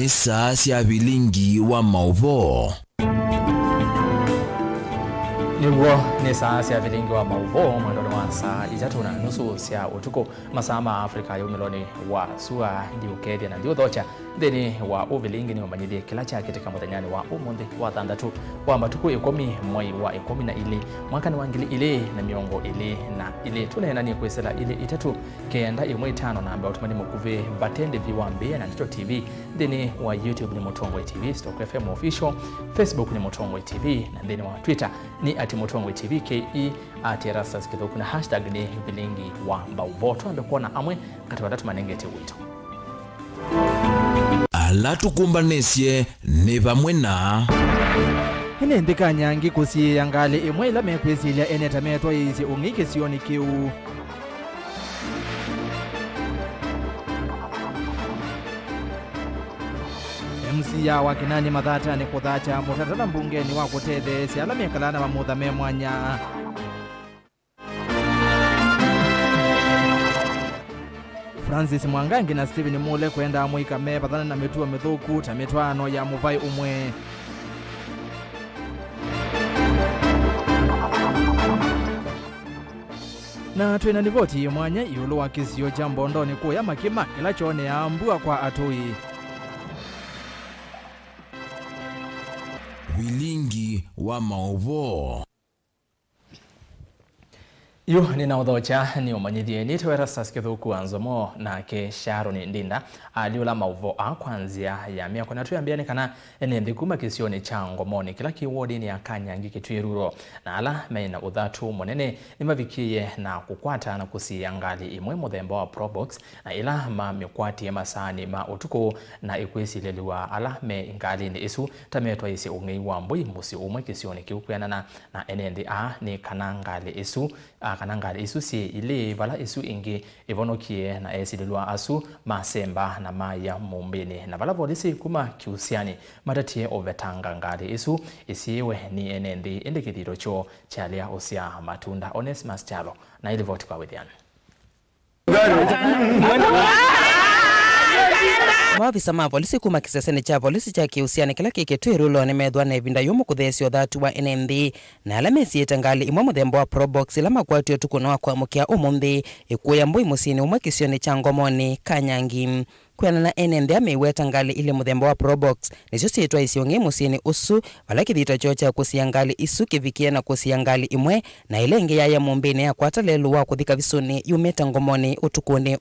ni saa cia Vilingi wa Mauvoo. Niwo ni saa cia Vilingi wa Mauvoo mwendoni wa saa ijatu na nusu cia utuku masaa ma Afrika yumeloni wa sua ndi ukedia na ndio thocha thini wa Vilingi ni umanyithie kila cha katika muthanyani wa umuthi wa thandatu wa matuku 10 mwai wa 12 mwaka ni wa 2022 tunena ni kwesela ile itatu kenda imwe 5 na ambao tumani mukuve batende viwambia na Ndito TV thini wa YouTube ni Mutongwe TV, Stock FM official, Facebook ni Mutongwe TV na thini wa Twitter ni @Mutongwe TV KE @ERASTUS kithuku na hashtag ni Vilingi wa Mauvoo. Tuambe kuona amwe kati watatu manengete wito ala tukumbanisye ni vamwe na hine ndika nyangi kusi yangali imwe ila mekwesilia enetametwa isi ungike sioni kiu MC ya wakinani mathata ni kuthacha mutatala mbungeni wa kutethe si ala mekalana wa muthame mwanya Francis Mwangangi na Steven Mule kwenda mwika mepathana na mituwa mithuku ta mitwano ya muvai umwe na twina nivoti mwanya iulu wa kisio cha mbondoni kuya makima ila chone ya mbua kwa atui Vilingi wa Mauvoo. Yu ninaudhocha ni umanyithie ni ERASTUS kithuku NZOMO na ke Sharon Ndinda aliula Mauvoo kwanzia ya miaka na tuyambiane kana ene ndikuma kisioni cha ngomoni kila kiwodi ni akanyangi kitwiruro na ala mena uthatu monene ni mavikie na kukwata na kusiangali imwe muthemba wa probox na ila ma mikwati ya masani ma utuku na ikwesileliwa ala me ngali ni isu tametwa isi ungei wa mbui musi umwe kisioni kiukuyana na ene ndi ni kanangali isu kanangali isu si ile vala isu ingi ivonokie na esililwa asu masemba na maya mumbini na vala polisi kuma kiusiani matatie ovetanga ngali isu isiwe ni enendi indikithiro cho chalia usia matunda Onesmus Chalo na ili voti kwa withiani Maafisa ma polisi kuma kiseseni cha polisi cha kiusiani kila kiketwirulo ni methwa na evinda yumu kuthesio thatu wa NMD na ala mesiete ngali imwe muthemba wa probox ila makwatio tukuno wa kuamukia umuthi ikuya mbui musini umwe kisioni cha ngomoni kanyangi kwena na NMD ameiweta ngali ile muthemba wa probox nisio sietwa isiongi musini usu vala kithito chocha kusiangali isu kivikia na kusiangali imwe na ile ingi ya mumbini ya kwata lelu wa kuthika visuni yumeta ngomoni utukuni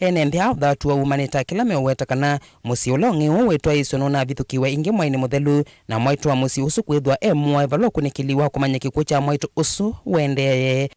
NMD hao thatu wa umanita kila meweta kana musi ulongi uwetwa isu nuna vithukiwe ingi mwaini muthelu na mwaitu wa musi usu kwithwa emwa valo kunikiliwa kumanya kikucha mwaitu usu wendeye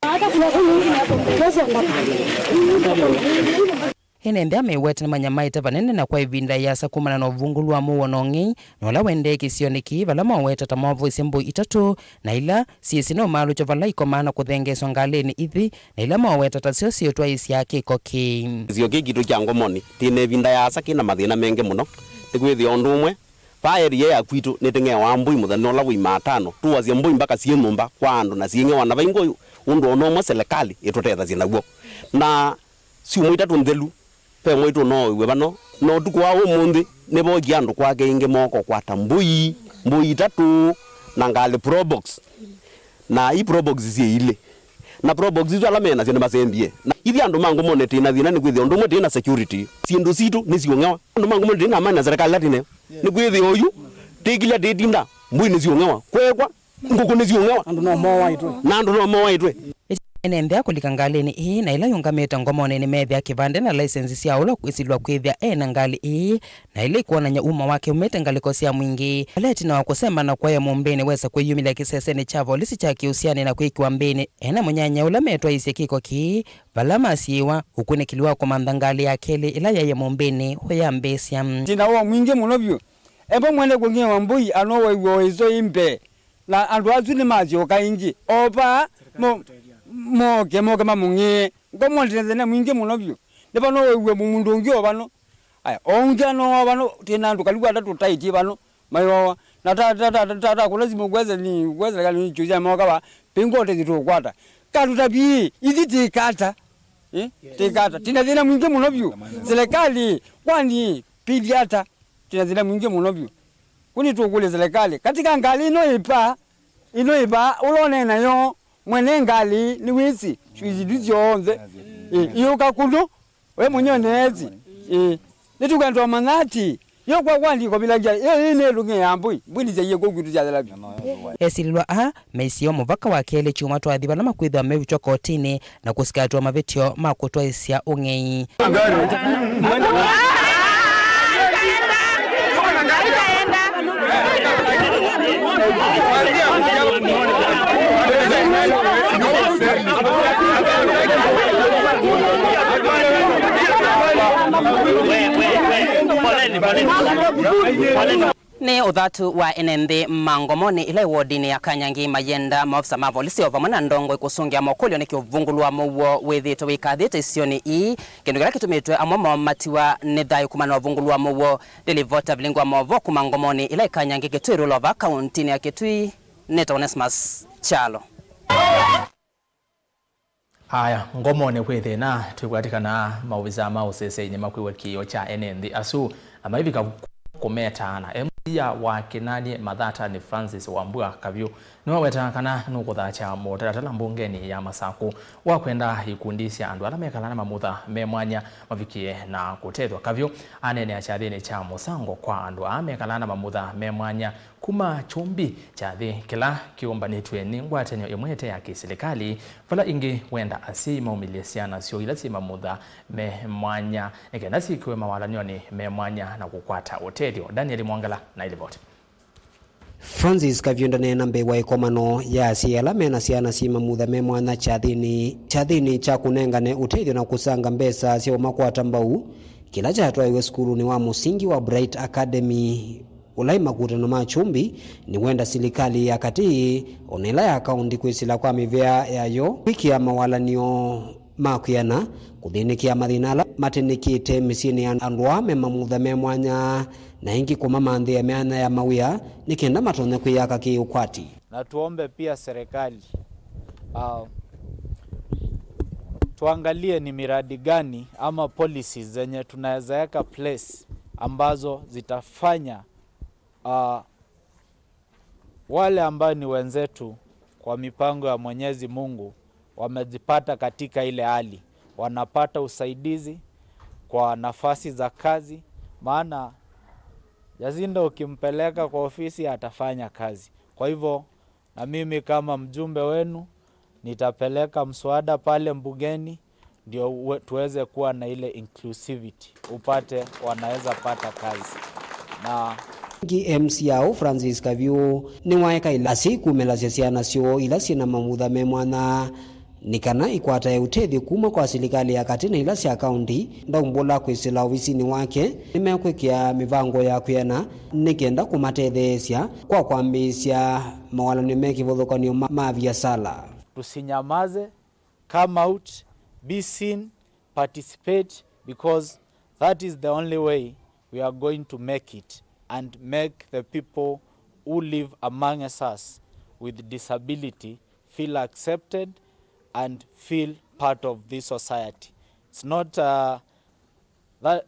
NMD ameweta na manyamaita vanene na kwa ivinda ya saa 10 na uvungulu wa muwonongi na wala wende kisioniki vala maweta ta Mauvoo isembu itatu na ila siesi no malu cho vala ikomana kuthengeswa ngaleni ithi na ila maweta ta sio siotwa isi ya kiko ki sio kikitu kya ngomoni tine vinda ya saa kina mathina menge muno tikwithi ondu umwe faeri ya kwitu nitenge wa mbui muthano la wi matano tuwazie mbui mpaka sie nyumba kwa andu na sienge wana vaingo undu ono mo serikali itutetha zinaguo na si umwita nthelu pe mwitu no iwe bano no tukwa umuthi nebo giandu kwake inge moko kwata mbui itatu na ngali probox na i probox zi ile na probox izo ala mena zine masembie na ithi andu mangu monete na thina ni kwithi ondu mwe tina security sindu situ ni siongewa andu mangu monete na amana serikali latine ni kwithi oyu tigilia ditinda mbui ni siongewa kwekwa nguku ni siongewa andu no mo waitwe NMD kulika ngaleni hii na ila yungameta ngomone ni methia kivande na license sia ulo kwisilwa kwithia na ngali hii na ile kuonanya umma wake umete ngaliko sia mwingi leti na wakusema na kwa ya mumbeni wesa kwiyumila kiseseni cha polisi cha kiusiani na kwikiwa mbeni ena munyanya ula metwa isi kiko ki vala masiwa hukunikiliwa kumandha ngali ya kele ila ya mumbeni huya mbesia jina wa mwingi munobyo ebo mwene kungie wambui anowa iwo izo imbe na andu azuni mazi okaingi opa moke mamungi ngomondelena mwingi munobyo nebano wewe mundu ngio bano aya ongano bano tena ndu kalugwa tatu taiti bano mayo na tata kulazima gweze kali chuja moka ba pingote zitokwata katutabi izi tikata tikata tina mwingi munobyo serikali kwani piliata tunazina mwingi munobyo kuni tukule serikali katika ngali ino ipa ulone nayo mwene ngali ni wisi shiziduzyo onze iyo kakundo we mwenyewe nezi nitukandwa manati yo kwa kwandiko bilanja yo ine lunge yambui mbwilize yego gutuja dalabi esilwa meisio muvaka wa kele chuma twathi bala makwithwa mevichwa kotini na kusikatwa mavetio makutwa isia ung'ei ni uthatu wa NND mangomoni ila wodini ya Kanyangi Mayenda maofisa ma polisi ovamwe na ndongo ikusungia mokulio ni kiuvungulwa Mauvoo withito wikathite isioni ii kindu kila kitumitwe amwe matiwa ni thayu kumana uvungulwa Mauvoo Delivota Vilingi wa Mauvoo kumangomoni ila Kanyangi Kitui Rulova kauntini ya Kitui Neta Onesmus Chalo. Haya ngomone kwithina twigwatikana mauviza mausese nyema kwiwa kio cha NND asu ama hivi kumetana ya wa kinani mathata ni Francis Wambua kavyo niwa wetakana nukuthacha motaratala mbungeni ya Masaku wa kwenda ikundisya andu ala mekalana mamutha memwanya mavikie na kutethwa kavyo anene achathini cha musango kwa andu amekalana mamutha memwanya kuma chumbi chathi kila kiumbanitwe ni ngwatanyo imwete ya kiserikali vala ingi wenda asi maumilisiana sio ila si mamutha memwanya nikenda sikiwe mawalanioni memwanya na kukwata otedio. Daniel Mwangala na ilivoti. Francis Kavyonda nena mbewa ikomano ya siela mena siana sima mutha memwana chathini cha kunengane uteithio na kusanga mbesa sio makwata mbau kila chatwa iwe skulu ni wa musingi wa Bright Academy ulai makutano machumbi ni wenda serikali ya kati onela ya kaunti kwisila kwa mivea yayo wiki ya mawalanio makuyana kuthinikia mathinala matinikite misini andwa memamutha memwanya na ingi kuma manthi ya miana ya mawia nikenda matone kuyaka kiukwati. Na tuombe pia serikali tuangalie ni miradi gani ama policies zenye tunaweza weka place ambazo zitafanya wale ambao ni wenzetu kwa mipango ya Mwenyezi Mungu wamejipata katika ile hali wanapata usaidizi kwa nafasi za kazi, maana Jazinda ukimpeleka kwa ofisi atafanya kazi. Kwa hivyo na mimi kama mjumbe wenu nitapeleka mswada pale mbugeni ndio tuweze kuwa na ile inclusivity, upate wanaweza pata kazi. Na MC yao Francis Kavyo ni waeka ila siku melasiana sio ila sina mamutha memwana nikana ikwata ya utethi kuma kwa serikali ya katina ila si akaunti ndaumbola kwisila ofisini wake nimekwikia mivango ya kuyana nikenda kumatethesya kwa kwambisya mawalano mekivuthukanio mavya sala. Tusinyamaze, come out, be seen, participate, because that is the only way we are going to make it and make the people who live among us with disability feel accepted and feel part of this society. It's not that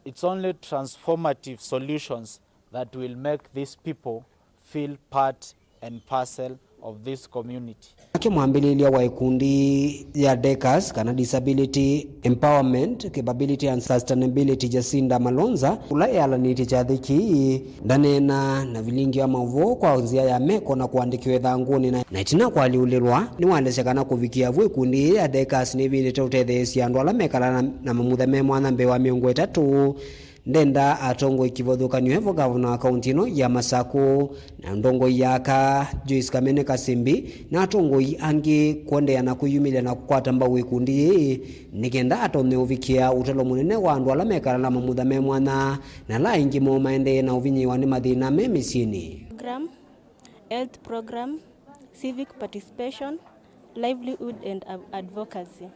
it's only transformative solutions that will make these people feel part and parcel of this community. Akimwambililia wa ikundi ya Dekas kana Disability Empowerment Capability and Sustainability Jacinda Malonza ulaya alaniti chathiki ndanena na Vilingi wa Mauvoo kwa nzia ya meko na kuandikiwe thanguni na itina kwa liulilwa ni wandeshekana kuvikia vwe ikundi ya Dekas ni vilete utethesia andu ala mekala na mamutha memwana mbewa miongo 3 ndenda atongo ikivothukanio hevo gavana wa kaunti ino ya Masaku na ndongo yaka Joyce Kamene Kasimbi na atongo angi kuendea na kuyumilia na kukwata mbau ikundi nikenda atone uvikia utalo munene wa andu ala mekala na mamutha memwana na la ingi mo maende na uvinyiwa ni mathina memisini. Program, health program, civic participation, livelihood and advocacy.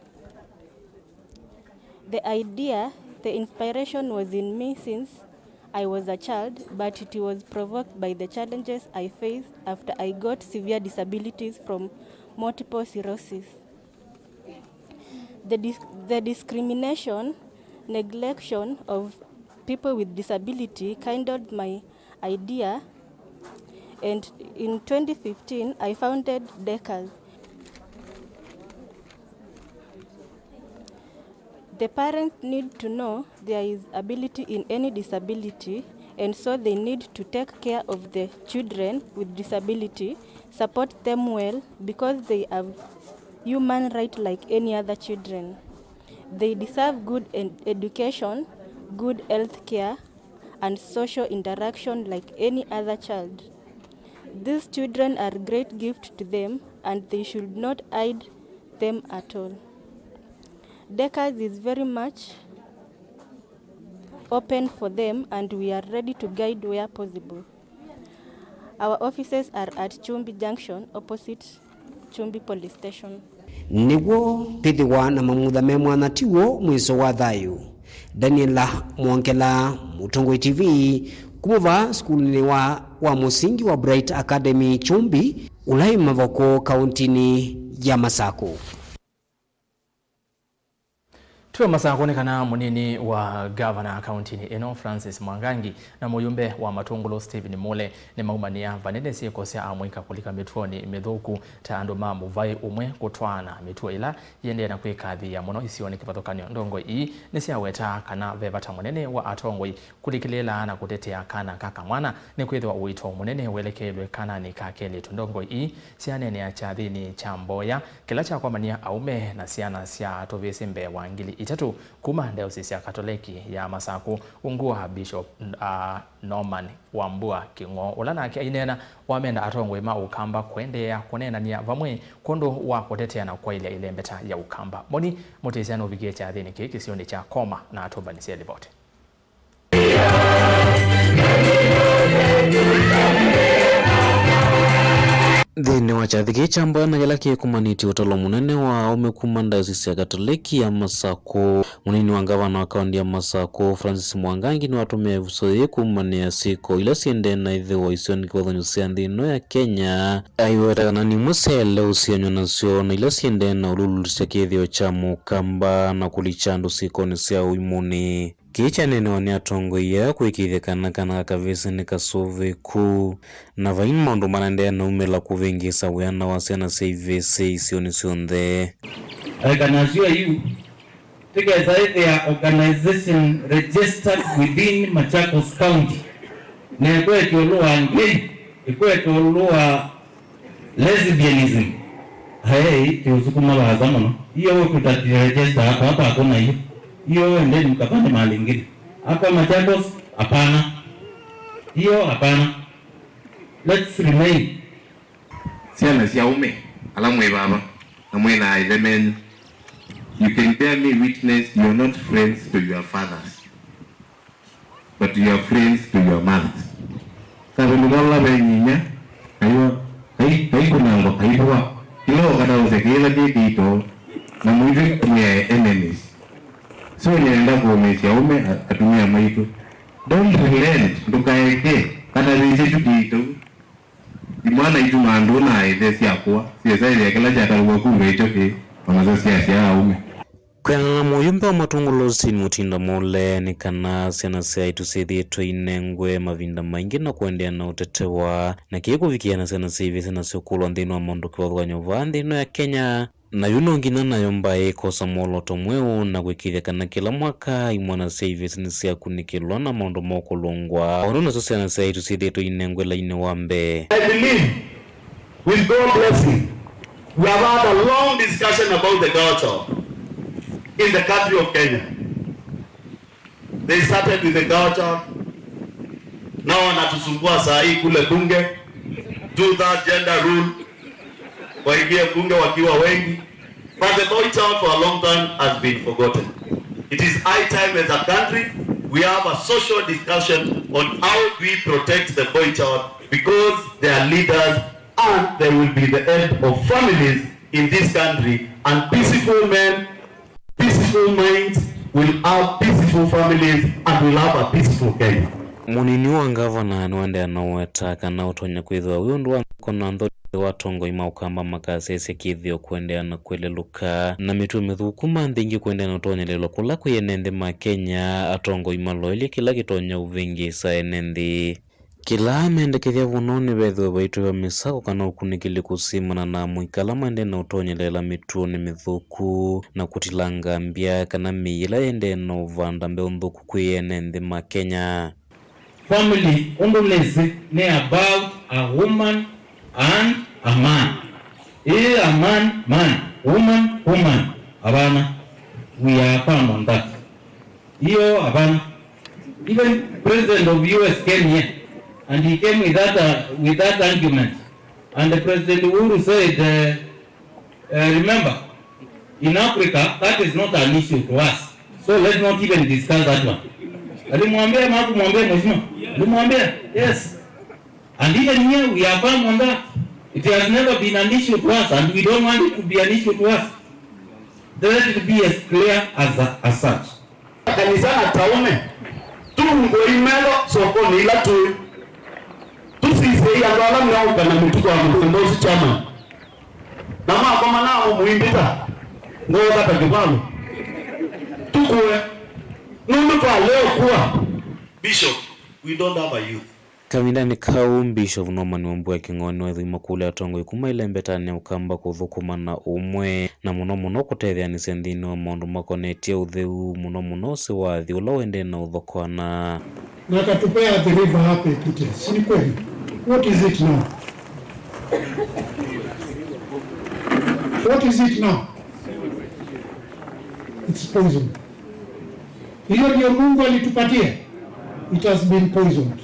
The inspiration was in me since I was a child, but it was provoked by the challenges I faced after I got severe disabilities from multiple sclerosis. The discrimination, neglection of people with disability kindled my idea, and in 2015 I founded DECAS. The parents need to know there is ability in any disability, and so they need to take care of the children with disability, support them well, because they have human rights like any other children. They deserve good education, good health care, and social interaction like any other child. These children are a great gift to them, and they should not hide them at all. DECAS is very much open for them, and we are ready to guide where possible. Our offices are at Chumbi Junction, opposite Chumbi Police Station. Niguo pithiwa na mamutha me mwanatiwo mwiso wa thayu. Daniela Mwankela, Mutongoi TV, kumuva skulini wa musingi wa Bright Academy Chumbi, ulai Mavoko kauntini ya Masako. Tuwe Masako ni kana munini wa governor kauntini eno Francis Mwangangi na muyumbe wa Matungulo Stephen Mule ni maumania vanene siye kosea amwika kulika mituoni medhoku ta andoma muvai umwe kutwana mituo ila yende na kwe kadhi ya mono isioni kipatokanyo ndongo ii nisi aweta kana vevata munene wa atongoi kulikilela na kutetea kana kaka mwana ni kwethwa uito munene welekelwe kana ni kakele tundongo ii siane ni achadhini chamboya kila cha kwa mania aume na siana siya tovesi mbe wangili itatu kuma Diocese ya Katoliki ya Masako ungua Bishop Norman Wambua Kingo ulana kia inena wamenda atongwe ma ukamba kuendea kunena niya vamwe kondo wa kutetea na kwa ile mbeta ya ukamba moni motesiano vigie cha adhini kiki sioni cha koma na atoba nisi elivote. Thini wa chathiki chambo na jalaki kumaniti utalo munene wa umekuma Diocese ya Katoliki ya Masako. Munini wa gavana wa kaunti ya Masako Francis Mwangangi ni watumia vusoye kumania siko ila siende na idhe wa isioni kwa dhanyusia ndino ya Kenya. Aiweta kanani musele usianyo nasio na ila siende na ululusia kithio cha mukamba na kulichandu siko nisia uimuni. Kicha nene wani atongo ya kuikithia kana kavisi ni kasove ku na vaini maundu manandea na umela kuvingisa wena wasiana seivese isioni sionthe. Organization you together they are organization registered within Machakos County. Nekwetu oluwa ngei, ikwetu oluwa lesbianism. Hey, tiusukuma bahaza mono. Iyo wewe kutaregister hapa hakuna hiyo. Hiyo endeni mkapande mahali ingine. Hapa Machakos hapana. Hiyo hapana. Let's remain. Siana siya ume alamwe baba na mwena element. You can bear me witness you are not friends to your fathers, but you are friends to your mothers. Sabi lumala benyinya ayo ay kunango ay buwa ilo kada usekela dito na mwivi kwenye enemies. So nienda kuomesia ume atumia maitu. Don't relent ndukaeke kada vizitu dito. Imana itu mandu na ide siakwa siasa ile kila jataruwa kumbecho ke wamaza siasa ume. Kwa muyumbe wa Matungulo Stephen Mutinda Mule ni kana siana sia itusethietwo inengwe mavinda maingi na kuendea na utetewa na kieko vikiana siana sivi siana siokulwa nthino wa maundu kiwathwa nyova nthino ya Kenya na yuno ngina na yomba kosa moloto mweu na kwikithia kana kila mwaka imwana service ni sia kunikilwa na maundu moko longwa ono na siana sia itusethietwo inengwe la ine wambe. I believe with God blessing we have had a long discussion about the culture in the country of Kenya. They started with the culture. Now wanatusumbua saa hii kule bunge. Do that gender rule. Waingie bunge wakiwa wengi. But the boy child for a long time has been forgotten. It is high time as a country we have a social discussion on how we protect the boy child, because they are leaders and they will be the head of families in this country, and peaceful men, peaceful minds will have peaceful families and will have a peaceful Kenya. munini wa ngavana nwende anawetaka na utonya kwithwa wiundu wa kona ntho watongo imaukamba makasese kithio kuendeana kweleluka na mitu mithukuma nthingi kuendeana utonyelelo kula kuyenende ma Kenya atongo imaloili kila kitonya uvingi sa enendi kila mendekethia vunoni vethwe vaitu wa misako kana ukunikili kusimana na mwikala mwende na utonyelela mitu ni mithuku na kutilanga mbia kana miila yende na uvanda mbe unthuku kuyenende ma Kenya. Family only ne about a woman and a man. A man, woman. Abana, we are firm on that. Iyo abana. Even President of US came here, and he came with that argument. And the President Uhuru said, remember, in Africa, that is not an issue to us. So let's not even discuss that one. Alimwambia maku mwambia mheshimiwa. Alimwambia, yes. And even here we are firm on that. It has never been an issue to us, and we don't want it to be an issue to us. Let it be as clear as such. Kanisa na taume tungo imelo soko ni la tu tusise ya ngala mnauka na mtuko wa mkombozi chama na mama manao muimbita ngoza takibalo tukue nundu kwa leo kuwa Bishop, we don't have a youth. Kamindani kau Bishop Norman Wambua king'oni wethima kule atongo ikuma ile mbetani ukamba kuthukuma na umwe na muno kutethia ni sendini wa maundu makonetie utheu muno si wathi ula wende na uthokwana na katupea the river hapa ipite. Si kweli? What is it now? What is it now? It's poison. Hiyo ndio Mungu alitupatia. It has been poisoned.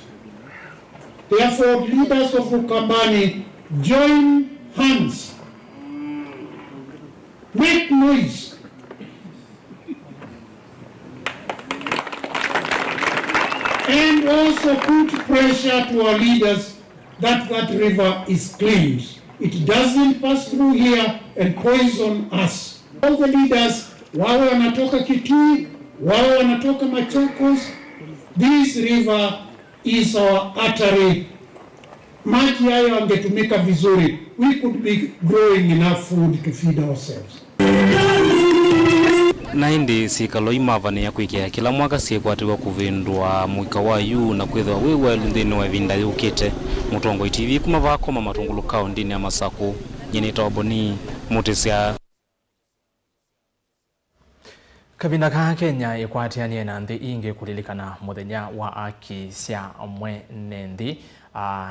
Therefore, leaders of Ukambani, join hands, make noise, and also put pressure to our leaders that river is cleaned. It doesn't pass through here and poison us. All the leaders, wao wanatoka Kitui, wao wanatoka Machakos, this river is our artery. Maji hayo angetumika vizuri, we could be growing enough food to feed ourselves. na indi sikalo imavani ya kwikia kila mwaka siekwatiwa kuvindwa mwika wa yu na kwithwa wiwa lundini wa vinda yukite Mutongo TV kumavako mamatungulu kaundini ya Masaku nyini toboni mutisia. Kabina ka Kenya ikwatianie na nthi ingi kulilikana muthenya wa aki cia mwenendi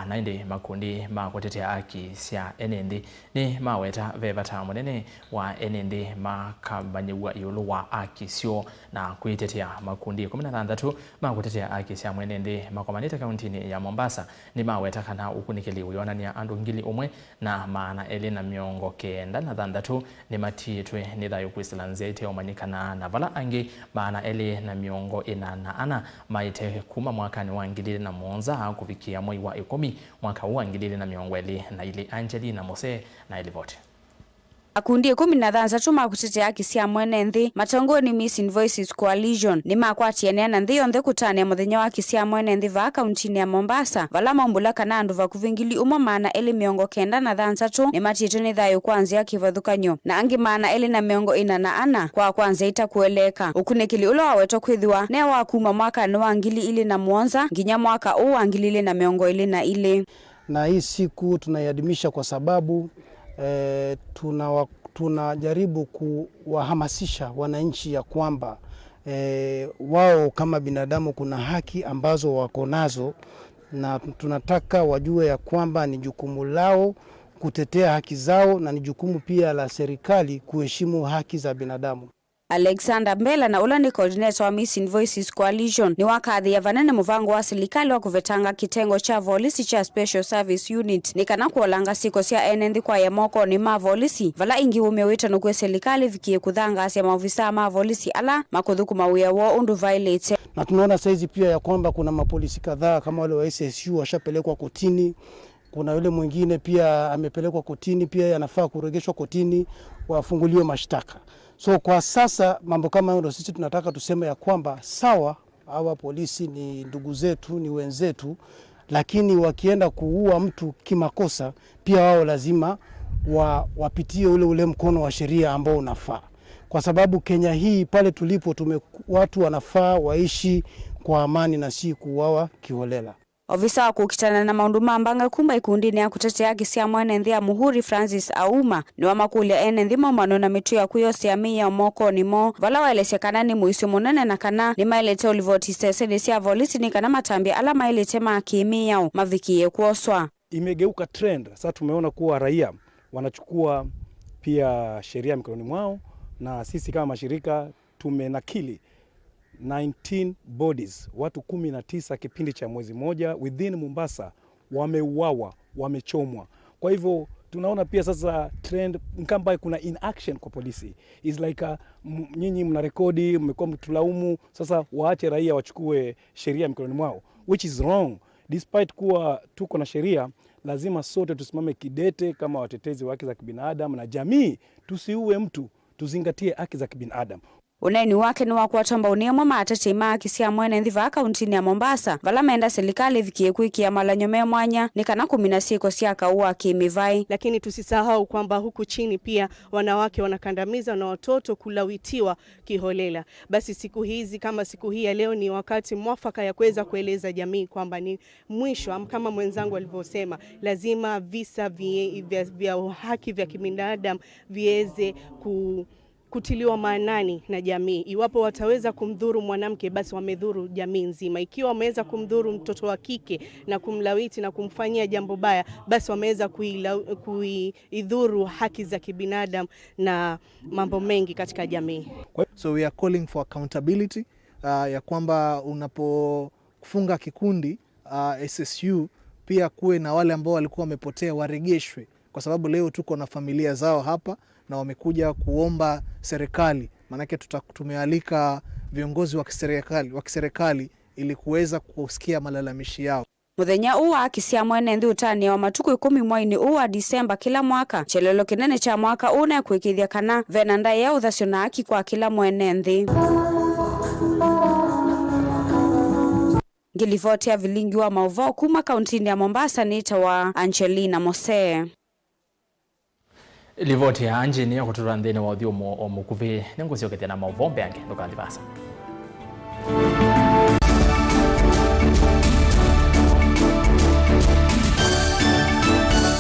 na indi makundi ma kutetea aki cia enendi ni maweta vevata munene wa enendi makambanywa iulu wa aki cio na kuitetea makundi 16 ma kutetea aki cia mwenendi makomanite kauntini ya Mombasa ni maweta kana ukunikili uyonania andu ngili umwe na maana elena miongo kenda na thandatu ni matitwe ni thayo kwislanzia ite omanyikana na vala angi maana ele na miongo ina ana maite kuma mwakani wa 2007 kufikia mwezi wa 10 mwaka huu 2020 Angelina Mose na Elivote. Akundi 16 makutetea haki cia mwene nthi matongoni Missing Voices Coalition ni makwatiania na nthi yonthe kutania muthenya wa haki cia mwene nthi va kauntini ya Mombasa vala maumbula kana andu va kuvingili uma maana eli miongo kenda na thansatu ni matitwe ni thayo kwanzia kivathukanyo na angi maana eli na miongo ina na ana kwa kwanza itakueleka ukunikili ulo wawetwa kwithwa ne wa kuma mwaka ni wa 2007 nginya mwaka huu wa 2022 na hii siku tunaiadhimisha kwa sababu tunajaribu kuwahamasisha wananchi ya kwamba wao kama binadamu kuna haki ambazo wako nazo na tunataka wajue ya kwamba ni jukumu lao kutetea haki zao na ni jukumu pia la serikali kuheshimu haki za binadamu. Alexander Mbela na ula ni coordinator wa Missing Voices Coalition ni wakadhi ya vanene muvango wa serikali wa kuvetanga kitengo cha volisi cha Special Service Unit ni kana kuolanga siko cia enendi kwa ya moko ni mavolisi vala ingi umewita nukwe serikali vikie kuthanga asia maofisa mavolisi ala makuthuku mawia wo undu violate. Na tunaona saizi pia ya kwamba kuna mapolisi kadhaa kama wale wa SSU washapelekwa kotini. Kuna yule mwingine pia amepelekwa kotini pia yanafaa kuregeshwa kotini wafunguliwe mashtaka. So kwa sasa mambo kama hayo ndio sisi tunataka tuseme ya kwamba sawa hawa polisi ni ndugu zetu, ni wenzetu, lakini wakienda kuua mtu kimakosa pia wao lazima wapitie ule mkono wa sheria ambao unafaa. Kwa sababu Kenya hii pale tulipo watu wanafaa waishi kwa amani na si kuuawa kiholela. Ofisa wa kukitana na maundu mambanga kumba ikundini ya kutetea haki ya mwenenthi ya Muhuri Francis Auma ni wa makuli ya enenthi maumano na mitu ya kuyosia miya moko nimo vala waelesya kana ni muisio munene na kana ni maelete olivoti steseni siya volisi ni kana matambia ala maelete makimi yao mavikie kuoswa. Imegeuka trend. Sasa tumeona kuwa raia wanachukua pia sheria mikononi mwao, na sisi kama mashirika tumenakili 19 bodies, watu 19 kipindi cha mwezi moja within Mombasa wameuawa, wamechomwa. Kwa hivyo tunaona pia sasa trend kama kuna inaction kwa polisi. Is like nyinyi mnarekodi, mmekuwa mtulaumu, sasa waache raia wachukue sheria mikononi mwao, which is wrong. Despite kuwa tuko na sheria, lazima sote tusimame kidete kama watetezi wa haki za kibinadamu na jamii, tusiue mtu, tuzingatie haki za kibinadamu. Uneni wake ni wakuatamba uniamwa maatete haki cia mwenenthi va kauntini ya Mombasa vala menda serikali vikie kuikia malanyome mwanya ni kana 16 cia kaua kimivai. Lakini tusisahau kwamba huku chini pia wanawake wanakandamiza na watoto kulawitiwa kiholela. Basi siku hizi kama siku hii ya leo ni wakati mwafaka ya kuweza kueleza jamii kwamba ni mwisho, kama mwenzangu alivyosema, lazima visa vya haki vya kibinadamu viweze kutiliwa maanani na jamii. Iwapo wataweza kumdhuru mwanamke, basi wamedhuru jamii nzima. Ikiwa wameweza kumdhuru mtoto wa kike na kumlawiti na kumfanyia jambo baya, basi wameweza kuidhuru haki za kibinadamu na mambo mengi katika jamii. So we are calling for accountability, ya kwamba unapofunga kikundi SSU pia kuwe na wale ambao walikuwa wamepotea waregeshwe, kwa sababu leo tuko na familia zao hapa na wamekuja kuomba serikali. Manake tumealika viongozi wa kiserikali ili kuweza kusikia malalamishi yao. Muthenya uwa akisia mwenenthi utani wa matuku 10 mwaini uwa Disemba kila mwaka. Chelelo kinene cha mwaka una kuikithia kana venanda ya uthasyo na haki kwa kila mwenenthi. Ngilivoti ya Vilingi wa Mauvoo kuma kauntini ya Mombasa nita wa Angelina Mose. Livoti ya Anji niyo kutura nthini wa uthiumo o mukuvi ningucio kithia na Mauvoo mbeange ndukathibasa.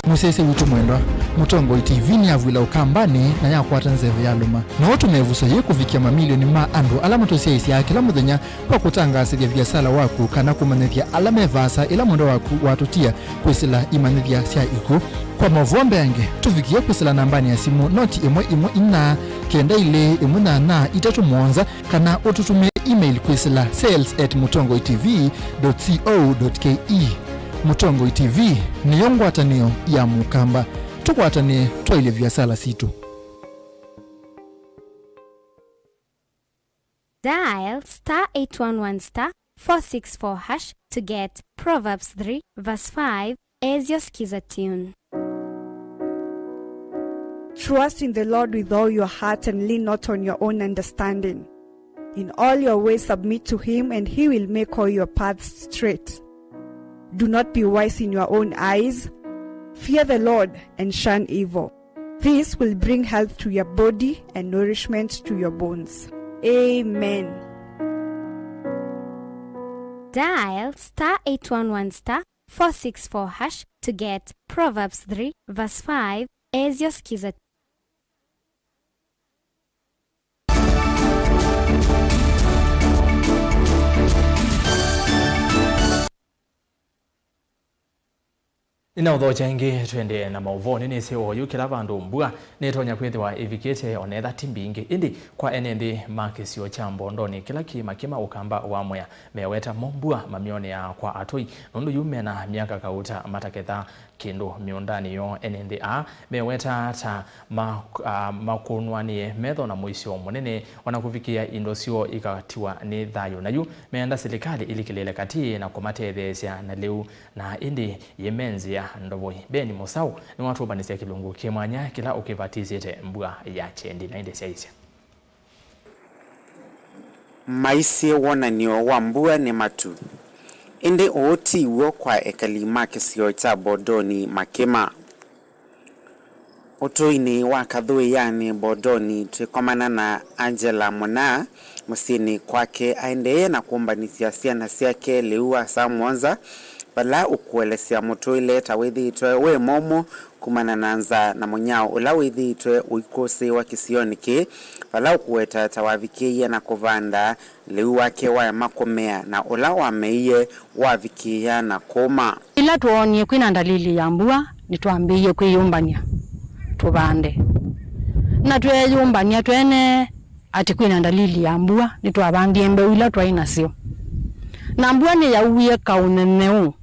Musese witu mwendwa Mutongo TV ni avwila ukambani na yakwata nzeve ya luma na watu mevuso ye kufikia mamilioni ma andu alama tosia isi ya kila muthenya kwa kutangasithia biasala waku kana kumanithia alama evasa ila mwendo waku watutia kwisila imanithia sia iku. Kwa Mauvoo mbeange tufikie kwisila nambani ya simu noti ina kenda ile na itatu mwonza kana ututume email kwisila sales@mutongotv.co.ke. Mutongo TV ni yongwatanio ya mukamba tukwatane twaile biasala situ. Dial *811*464# to get Proverbs 3 verse 5 as your skiza tune. Trust in the Lord with all your heart and lean not on your own understanding. In all your ways submit to him and he will make all your paths straight. Do not be wise in your own eyes. Fear the Lord and shun evil. This will bring health to your body and nourishment to your bones. Amen. Dial *811*464# to get Proverbs 3 verse 5 as your skiza. Ina udhocha ingi twende na Mauvoo nini se oyu kila bandu mbua netonya kwithiwa evikete onetha timbingi indi kwa enenthi makisio chambo ndoni kila kima ukamba wa mwea meweta mombua mamione ya kwa atoi nundu yume na miaka kauta mataketha kindu miundani yo enenthi meweta ta makunwanie metho na muisio munene wanakufikia indosio ikatiwa ni thayo na yu meenda serikali ili kilele kati na kumatethesya na leu na indi yemenzia ndovoi beni musau ni watu banisia kilungu kimwanya kila ukivatizite mbua ya chendi na inde siaisya. maisi wonanio wa mbua ni matu inde oti wo kwa ekalima kisio cha bodoni makema otoini wa kadhui yani bodoni tukomana na Angela Mona musini kwake aendeye na kuumbanisia siana siake liua saa mwanza bala ukuelesia mutoile tawithi itwe we momo kumana nanza na munyao ula withi itwe uikosi wa kisioniki bala ukuweta tawavikie na kuvanda liua ke wa makomea na ula wameiye wavikia na koma ila tuonye kwina dalili ya mbua nituambie kwiyumbania tubande na tweyumbania twene ati kwina dalili ya mbua nitwabandie mbe ila twaina sio na mbua ni ya uye kauneneu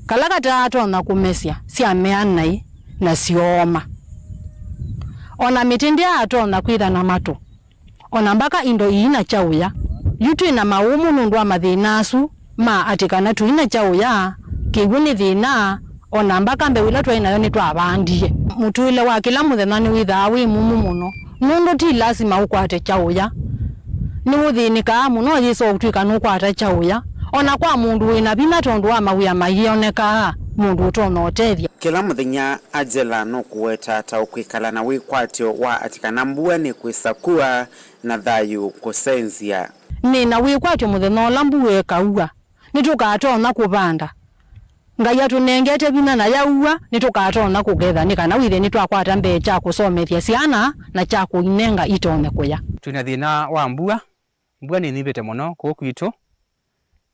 kalaka tato na kumesia siameanai na sioma ona mitindi ato na kwitha na mato ona mbaka indo ina chauya yutu ina maumu nundwa mathinasu ma atikana tu ina chauya kiguni thina ona mbaka mbe wila twaina yo nitwabandie mutuile wa kila muthenya witha wi mumu muno nundu ti lazima ukwate chauya ni uthinika muno yeso utwika nukwata chauya ona kwa mundu wina bina tondu wa mawia maioneka mundu utono otethia kila muthenya Angela no kuweta ta ukwikala na wikwatio wa atikana mbua ni kwisakua na thayu kusenzia ni na wikwatio muthenya lambuwe kaua nitukatona kubanda ngaya tunengete bina na yaua nitukatona kugetha ni kana withe nitwakwata mbe cha kusomethia ciana na cha kuinenga itone kuya twina thina wa mbua ni nibete muno kukwito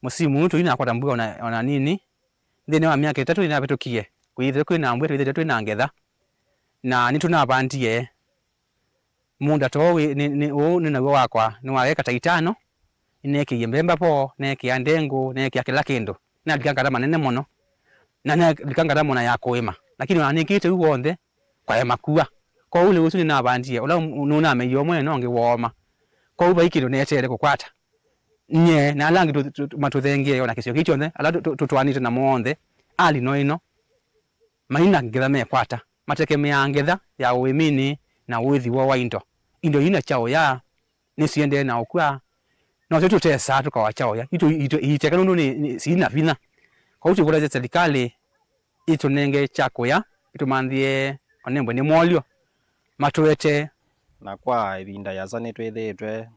musimu tu ina kwata mbua ona nini thine wa miaka 3 ina betukie kwithe kwina mbua twithe twina ngetha na nitunabandie munda to ni na wakwa ni wa eka 5 ineke yembemba po neke andengo neke kila kindu na likangara manene muno na likangara mona ya koema lakini wanikite uwonde kwa makua kwa ule usuni na bandie ola nuna meyo mwene nonge woma kwa uba ikindo netere kukwata nye na langi matuthengie ona kisio kichonde ala tutwanite na muonde ali no ino maina ngetha me kwata mateke me ngetha ya uimini na withi wa indo ina chao ya nisiende na okwa no tutesa tukawa chao ya iteka nundu ni sina vina kwa uti kula serikali itunenge chako ya itumandie onembo ni molio matuete na kwa ibinda ya zane twethetwe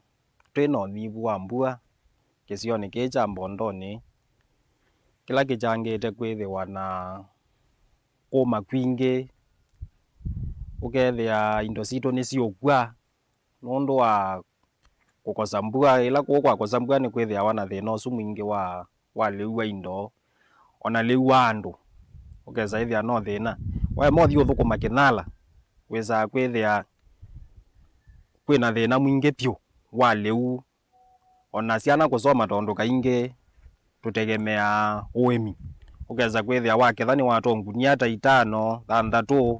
twino thibu wa mbua kisioni kecha mbondoni kila kichangite kwithiwa na kuma kwingi ukethia indo situ ni ciokua nundu wa kukosa mbua ila kwa kosa mbua ni kwithia wana thina ucu mwingi wa liu wa indo ona liu wa andu ukeza ithia no thina wa mothi uthukuma kinala weza kwithia kwina thina mwingi pyu wa liu ona ciana kusoma tondu kaingi tutegemea uimi ukeza kwithia wakethani watongunia hata 5 6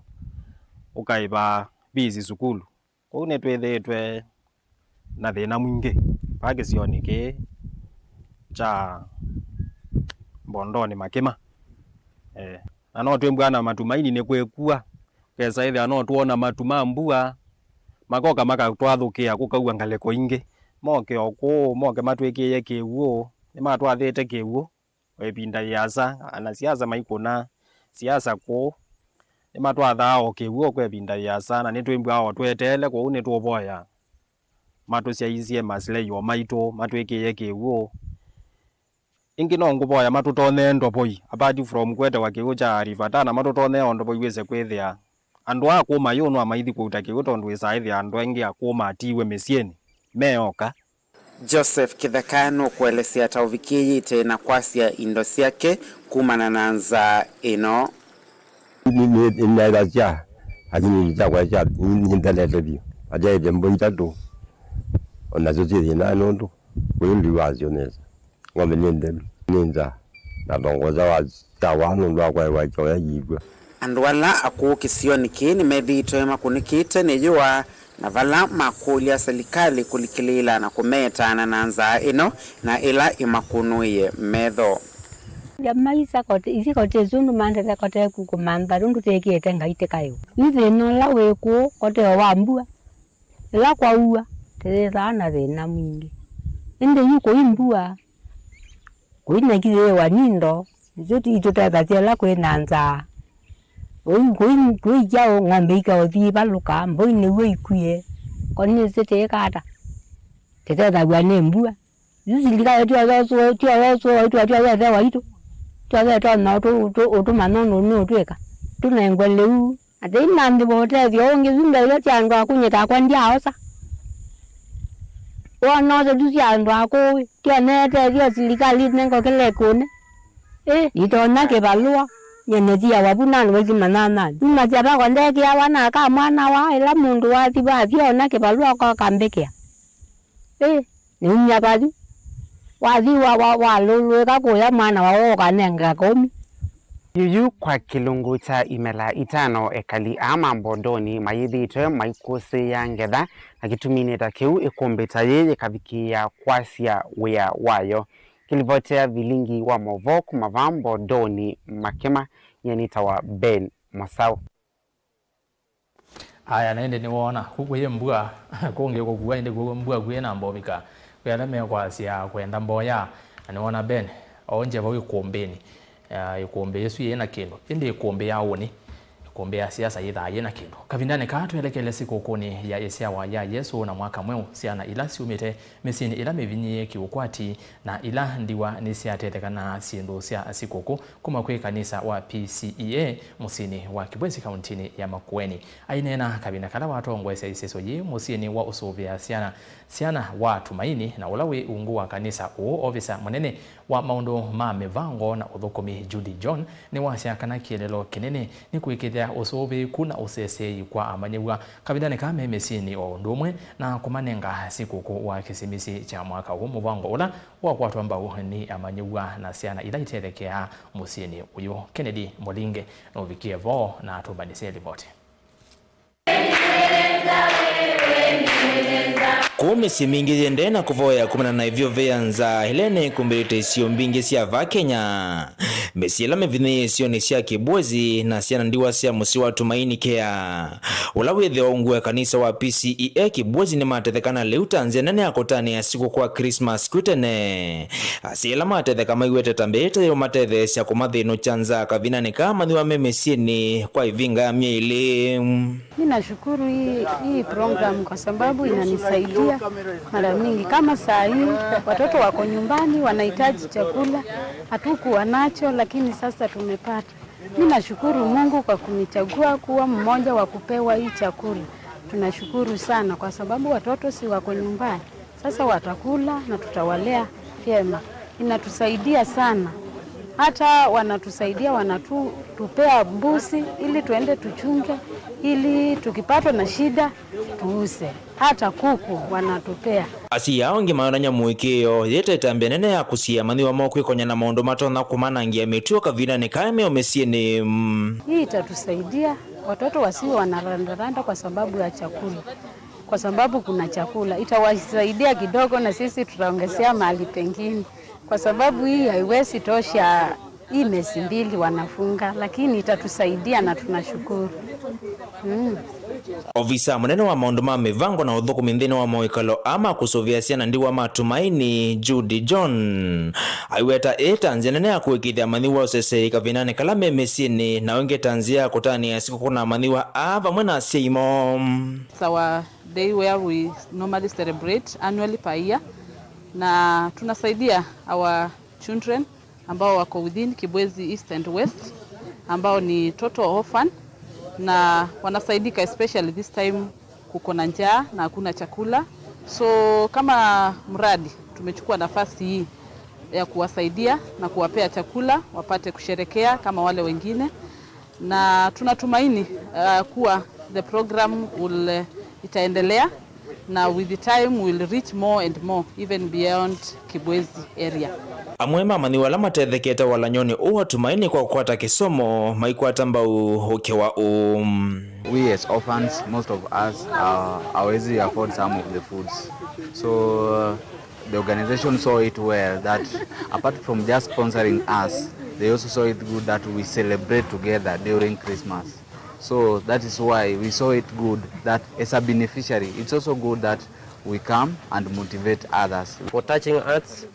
ukaiba bizi sukulu kwa une twethetwe na thina mwingi pake sioniki cha mbondoni makema na no twembwa na matumaini ni kwekua kesa ithia no tuona matuma mbua makoka makatwathukia kukaua ngaleko ingi moke oku moke matwikiye kiuo ni matwathite kiuo webinda yasa ana siasa maikuna siasa ko ni matwatha o kiuo kwebinda yasa na ni twembwa o twetele ko une tuoboya matu ciaicie maslei o maito matwikiye kiuo ingi no nguboya matutone ndopoi apart from kwete wa kiuo cha rivatana matutone ndopoi wese kwithia andu akuma yo no amaithi kuuta kiuo tondu isaithia andu engi akuma atiwe mesieni meoka Joseph Kithakano kuelezea tauvikie tena kwasia indo siake kumana nanza ino ni nairasia ajini nitakuwa cha internet bio ajaye dembo itatu ona zote na nondo kwindi wazioneza ngome nende ninza na dongoza wa tawano ndo kwa choya yibwa andwala aku kisioni kini medhito makunikite nejua na vala makulia serikali kulikilila na kumeta na nanza ino na ila imakunuye medho ya maisa kote isi kote zundu mandele kote kukumanda rundu tekiete ngaite kayo ni thino la weku kote wambua la kwa ua tethana thina mwingi ende yuko imbua kuina kile wanindo zote itotatatia la kwenanza kuijao ng'ombe ikaothi baluka mboine weikuye koni sete kata tetata bwane mbua zindika tuazo na tu manono no tweka tunengweleu ate nandi bote thionge zimbele chango akunyeta kwa ndiaosa wana zo dusiando ako tianete dio serikali nengo kelekone itona ke balua nyenetia wabunana wezimanana unajaba kwa ndege ya wana kama mwana wa ila mundu wa tiba viona ke balua kwa kambekea ni unyabadi wazi wa lulu ka kuya mwana wa kanenga komi yuyu kwa kilungu cha imela itano ekali ama mbodoni mayithite maikuse ya ngetha akitumine kiu ikumbita yeye kavikia kwasia wea wayo kilivotea Vilingi wa Mauvoo kumava mbodoni makema nyenita wa Ben Masau. Aya nende ni wona kukuye mbua konge kukuwa inde mbua kwena mbobika kwela me kwasia kwenda mboya ani wona Ben onje bawe kombeni ikombe yesu yena kendo indi ikombe yaoni ikombe ya siasa yitha yena kendo kavindane katwelekele siku kuni ya esia wa ya Yesu na mwaka mweu siana ila siumite mesini ila mevinye kiukwati na ila ndiwa nisiatetekana sindu sia sikuku kuma kwe kanisa wa PCEA musini wa Kibwezi kauntini ya Makueni ainena kabina kala watongwe sia iseso ye musini wa usuvia siana wa tumaini na ulawe ungu wa kanisa ofisa munene wa maundo ma mevango na uthukumi Judy John ni wasiakana kielelo kinene ni kuikithia usuvi kuna usesei kwa amanyewa kabindane kame mesini o ndumwe na kumanenga sikuku wa kisimisi cha mwaka huu muvango ula wa kwatu ambao ni amanyewa na siana ila iterekea musini uyo Kennedy Molinge no vikie vo na tubanise ripoti. Kumisi mingi yende na kuvoya kumana na hivyo veanza helene kumbirite isio mbingi siya va Kenya. Mesi yala mevine isio ni siya Kibwezi na siya nandiwa siya musiwa tumaini kea. Ulawe the ongu ya kanisa wa PCEA Kibwezi ni matethekana leu tanzia nane ya kotani ya siku kwa Christmas kutene. Asiyala matetheka maiwete tambete yo matethe siya kumadhi no chanza kavina ni kama niwa memesieni kwa ivinga miele. Mina shukuru hii program kwa sababu inanisaidia mara mingi. Kama saa hii watoto wako nyumbani wanahitaji chakula, hatukuwa nacho lakini sasa tumepata. Mina shukuru Mungu kwa kunichagua kuwa mmoja wa kupewa hii chakula. Tunashukuru sana kwa sababu watoto si wako nyumbani. Sasa watakula na tutawalea vyema. Inatusaidia sana. Hata wanatusaidia wanatupea mbuzi ili tuende tuchunge ili tukipatwa na shida tuuse. Hata kuku wanatupea. Asi yaongi maonanya muikeo yete tambia nene ya kusia mani wa mokwe konya na maondo matona kumana ngia metuo kavina ni kaime omesie ni hii itatusaidia watoto wasiwe wanarandaranda kwa sababu ya chakula. Kwa sababu kuna chakula itawasaidia kidogo na sisi tutaongezea mahali pengine. Kwa sababu hii haiwezi tosha hii mesi mbili wanafunga lakini itatusaidia na tunashukuru. Ofisa munene wa maondo ma mevango na uthukumi nthini wa moikalo ama kusovia siana ndiwa matumaini Judy John aiweta tanzia nene ya kuikithia maniwa usese kavinane kala memesini na wenge tanzia kutani ya siku kuna maniwa ava mwena seimo. It's our day where we normally celebrate annually per year na tunasaidia our children ambao wako within Kibwezi East and West ambao ni total orphan na wanasaidika especially this time kuko na njaa na hakuna chakula. So kama mradi tumechukua nafasi hii ya kuwasaidia na kuwapea chakula wapate kusherekea kama wale wengine na tunatumaini kuwa the program will itaendelea na with the time will reach more and more even beyond Kibwezi area. Amwema maniwa la matetheketa wala nyoni uwa tumaini kwa kukwata kisomo maikwata mbau ukewa We as orphans, most of us hawezi afford some of the foods. So the organization saw it well that apart from just sponsoring us, they also saw it good that we celebrate together during Christmas. So that is why we saw it good that as a beneficiary, it's also good that we come and motivate others. For touching arts,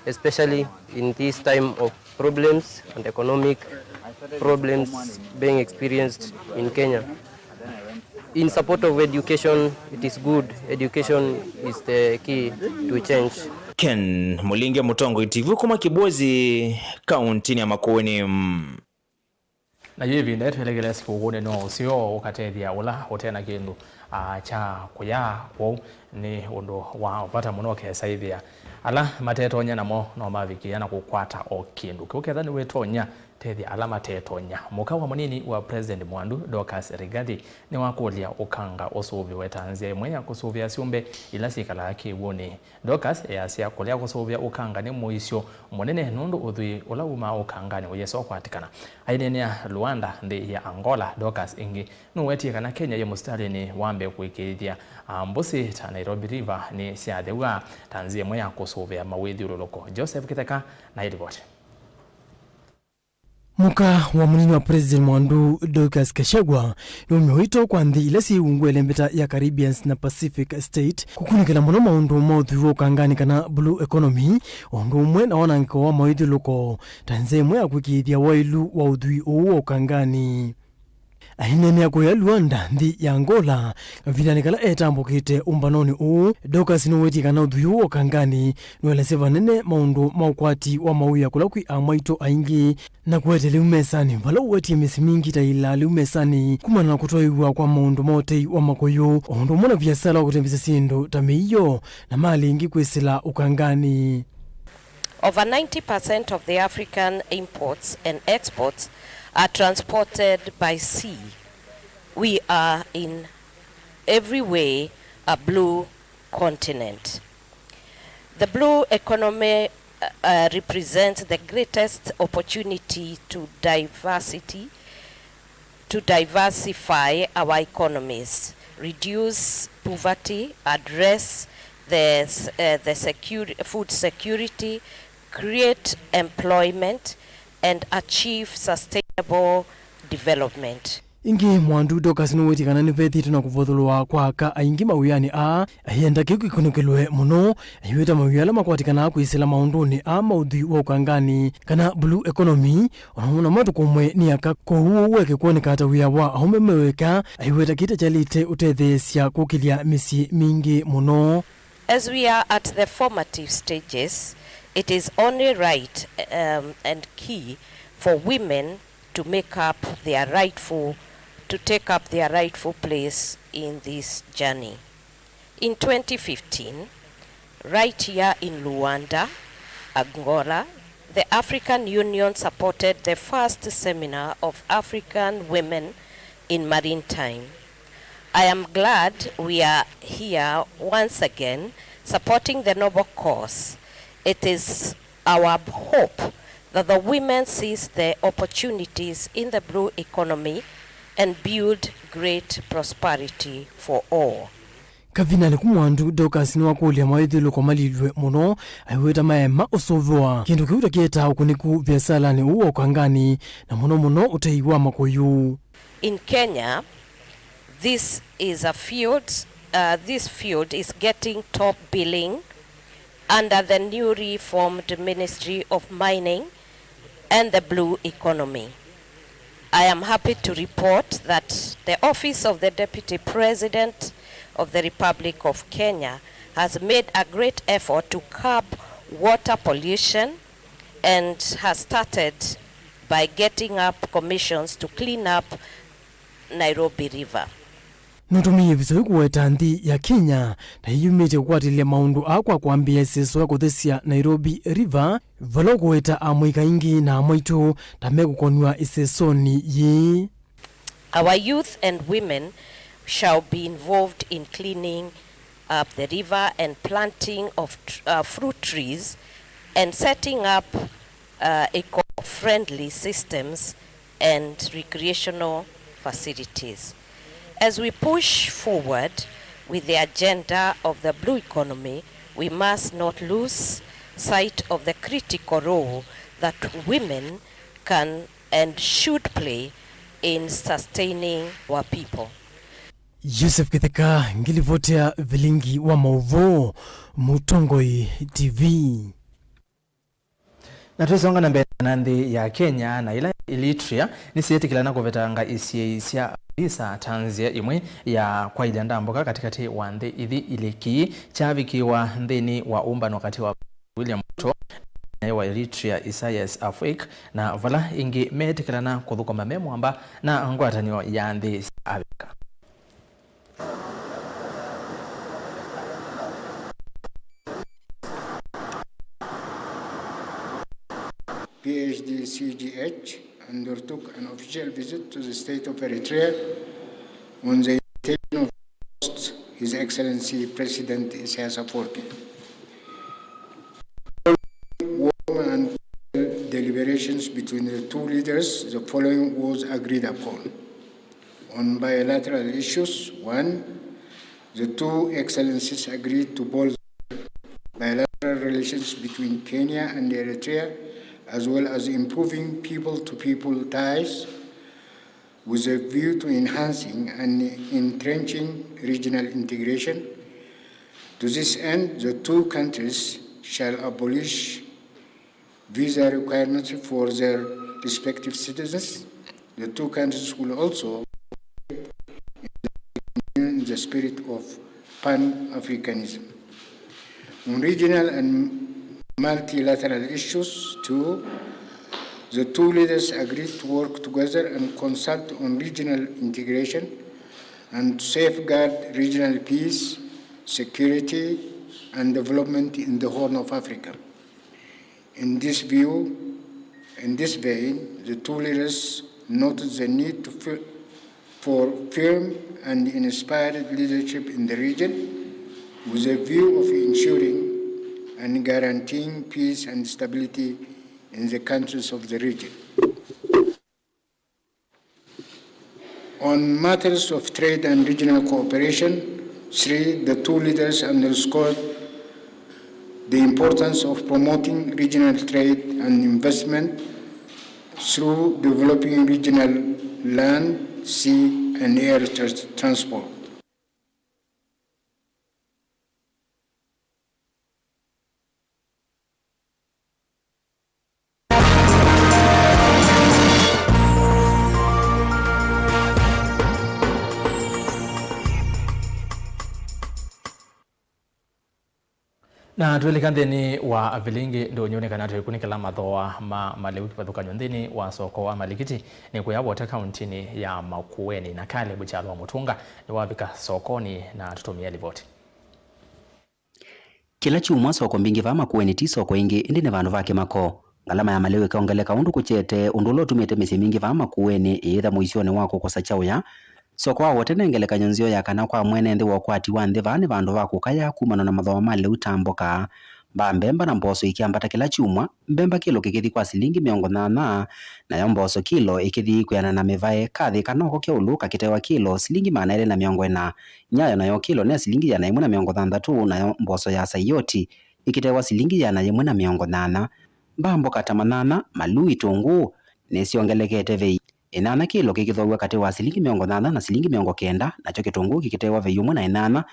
especially in this time of problems and economic problems being experienced in Kenya. In support of education, it is good. Education is the key to change. Ken Mulinge, Mutongo TV, kuma Kibozi, kaunti ya Makueni. Na hivi ndio tuelegele sikuone no usio ukatethia ula hotena kindu cha kuya kwa ni undu wa upata muno kesaithia ala matetonya namo no mavikia na kukwata o kindu kukethani wetonya tethia ala matetonya mukawa munini wa president Mwandu Dorcas Rigathi ni wakulia ukanga usuvi wetanzia imwe ya kusuvia siumbe ila sikala kiwoni Dorcas yasia kulia kusuvia ukanga ni muisyo munene nundu uthui ula uma ukanga ni uyeso kwatikana ainenia Luanda ndi ya Angola Dorcas ingi nuwetie kana Kenya ye mustari ni wambe kuikithia mbusi ta Nairobi River ni siathewa tanzia imwe ya kusuvia mawithi uloloko Joseph Kiteka na report. Muka wa munini wa president Mwandu Dorcas Kashagwa lumewito kwa nthi ile si ungwele mbeta ya Caribbeans na Pacific State kukunikela muno maundu mauthiwo kangani kana blue economy undu umwe na wananko wa mawithi loko tanzania mwe akwikithia wailu wa uthui uwo kangani ainene ya kuya Luanda ndi ya Angola vilani kala etambukite umbanoni uu Dorcas nuweti kana uthui uwo kangani nuelese vanene maundu maukwati wa mauya kulakwi amaito aingi na kuwete liumesani vala uweti misi mingi taila liumesani kumana kutoiwa kwa maundu mautei wa makoyo undu mwana viasala wa kutembeza sindu tameiyo na mali ingi kwesila ukangani. Over 90% of the African imports and exports are transported by sea. We are in every way a blue continent. The blue economy represents the greatest opportunity to diversify our economies, reduce poverty, address the food security, create employment, and achieve sustainable development. Ingi Mwandu Dorcas nuweti kana nivethi tuna kuvothulwa kwa ka aingi mawiyani ahienda kiku ikonokelwe muno ahiweta mawiyala makwatikana kwisila maunduni maudhi wa ukangani kana blue economy onamuna matu kumwe ni aka kohuo weke kuoneka hata wiyawa ahume meweka ahiweta kita chalite utetheesya kukilia misi mingi muno. As we are at the formative stages, it is only right and key for women to take up their rightful place in this journey. In 2015, right here in Luanda, Angola, the African Union supported the first seminar of African women in maritime. I am glad we are here once again supporting the noble cause. It is our hope that the women seize the opportunities in the blue economy and build great prosperity for all. Kavinale kumwandu Dorcas ni wakulia mawithilo kwa malilwe muno aiweta maema usovwa kindu kiuta kieta ukuniku biasala ni uwo kangani na muno uteiwa makoyu. In Kenya, this field is getting top billing under the newly formed Ministry of Mining and the Blue Economy. I am happy to report that the Office of the Deputy President of the Republic of Kenya has made a great effort to curb water pollution and has started by getting up commissions to clean up Nairobi River. Nutumie visoe kuweta nthi ya Kenya na yumite kukwatilia maundu akwa kuambia iseso ya kuthesia Nairobi River valo kuweta amwika ingi na amwaitu tamekukoniwa isesoni ye. Our youth and women shall be involved in cleaning up the river and planting of fruit trees and setting up eco-friendly systems and recreational facilities. As we push forward with the agenda of the blue economy, we must not lose sight of the critical role that women can and should play in sustaining our people. Yusuf Kitheka ngilivotea Vilingi wa Mauvoo, Mutongoi TV. Na tuisonga na mbele nandi ya Kenya na ila Eritrea ni sieti kila nako vetanga isia isa tanzia imwe ya kwa ile ndamboka katikati wa ndhi ithi iliki chaviki wa ndhini wa umba wakati wa William Ruto na wa Eritrea Isaias Afwerki na vala ingi metikilana kuthuka mamemo amba na ngwatanio ya ndhi Afrika. PhD CGH undertook an official visit to the state of Eritrea on the invitation of His Excellency President Isaias Afwerki. Warm and deliberations between the two leaders, the following was agreed upon. On bilateral issues, 1, the two excellencies agreed to bolster bilateral relations between Kenya and Eritrea, as well as improving people-to-people ties with a view to enhancing and entrenching regional integration. To this end, the two countries shall abolish visa requirements for their respective citizens. The two countries will also in the spirit of Pan-Africanism. On regional and multilateral issues, too, the two leaders agreed to work together and consult on regional integration and to safeguard regional peace, security, and development in the Horn of Africa. In this vein, the two leaders noted the need for firm and inspired leadership in the region with a view of ensuring and guaranteeing peace and stability in the countries of the region. On matters of trade and regional cooperation, 3, the two leaders underscored the importance of promoting regional trade and investment through developing regional land, sea, and air transport. Na tuelekea ndeni wa Vilingi ndo nyonekana tuikunikala mathoa maleu kipathukanyo ndeni wa soko wa malikiti ni kuyabota kauntini ya Makueni na kale buchalo wa Mutunga ni wavika sokoni na tutumia livoti. Kila chumwa soko mbingi va Makueni ti soko ingi ndine vandu vake mako. Ngalama ya malewe kaongeleka undu kuchete undulo tumete misi mingi va Makueni eitha muisione wako kosa chao ya soko wa wote nengeleka nyonzio ya kana kwa mwene ndi wokwati wa ndi vani vandu vaku kaya kumano na mathoa male utamboka mba mbemba na mboso ikiambata kila chumwa mbemba kilo kikithi kwa silingi 80 na ya mboso kilo ikithi kuyana na mevae kathi kanoko kia uluka kitewa kilo silingi 440 nyayo na yo kilo ne silingi ya na 160 na yo mboso ya sayoti ikitewa silingi ya na 180 mbambo katamanana malui tungu nesiongelekete vei inana kilo kikithogwa kati wa silingi 80 na silingi 90 nacho kitungu kikitewa veyumwe na inana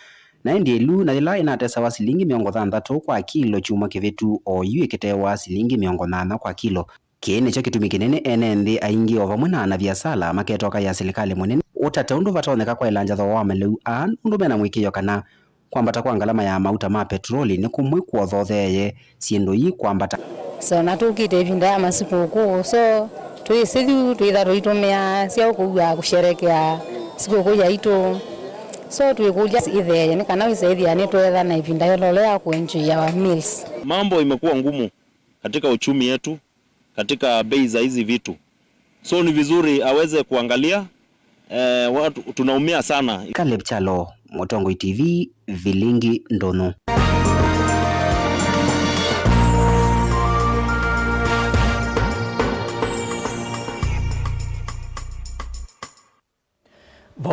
na ndi elu na ila inatesa wa silingi 60 kwa kilo chuma kivetu oyu ikitewa silingi 80 kwa kilo kene cho kitumi kinene enendi aingi ova mwana na biasala maketoka ya serikali munene utata undu vatoneka kwa ilanja tho wa maleu an undu mena mwikiyo kana kwambata kwa ngalama ya mauta ma petroli ni kumwe kwa thotheye siendo yi kwambata so natukite vinda ya masiku so tuisithi tuitha tuitumia cia kuwa kusherekea siku ya ito so tuikuja itheye ni kana wisaidia ni twetha na ivinda yololea kuenjoy our meals. Mambo imekuwa ngumu katika uchumi yetu, katika bei za hizi vitu, so ni vizuri aweze kuangalia watu tunaumia sana. Caleb Chalo, Mutongoi TV, Vilingi Ndono.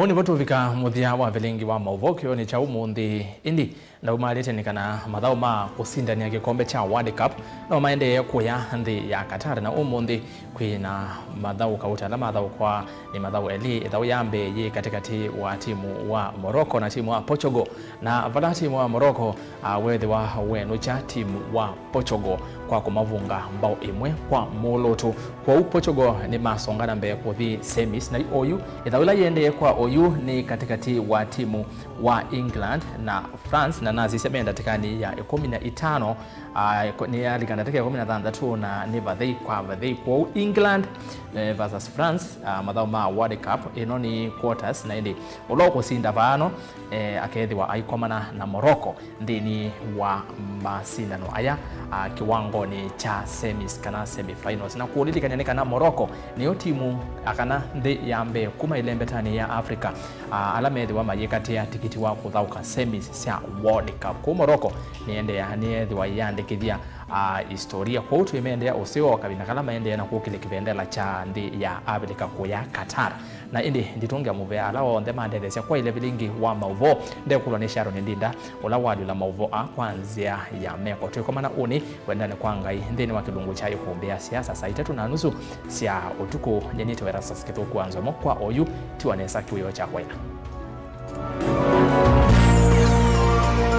Naoni votu vika muthia wa Vilingi wa Mauvoo kioni cha umuthi indi na umalite nikana mathao ma kusindania gikombe cha World Cup no maende kuya nthi ya Qatar na umuthi kwina mathao kauta na mathao kwa ni mathao eli ithao yambe ye katikati wa timu wa Morocco na timu wa Portugal na vala timu wa Morocco wethi wa wenu cha timu wa Portugal kwa kumavunga mbao imwe kwa moloto kwa Portugal ni masongana mbe kuthi semis na OU ithao ila yende kwa OU ni katikati wa timu wa England na France na nazi semenda tikani ya 15 ni alikanda teke 16 na ni vathei kwa England versus France mathao ma World Cup ino ni quarters na indi uloko sinda vano akethi wa aikomana na Morocco ndini wa masindano aya kiwango ni cha semis kana semifinals na kuulilikana kana Morocco niyo timu akana nthi yambe kuma ilembetani ya Africa alamethi wa mayekati ya tikiti wa kuthauka semis cia World Cup kwa Morocco niende ya niethi wa yandikithia historia kwa utu imeendea usio kabina kala maendea na kukile kivendela cha nthi ya Africa kuya Qatar na indi nditungia muvea alao ndema ndethesia kwa ile Vilingi wa Mauvoo ndekulwa ni Sharon Ndinda ula wadi la Mauvoo kwanzia ya meko tuikomana uni wendane kwa ngai nthini wa kilungu cha yukumbea siasa saa 3:30 cia utuku nyenite ERASTUS kithuku NZOMO kwa OU tiwanesa kiuyo cha kwaina.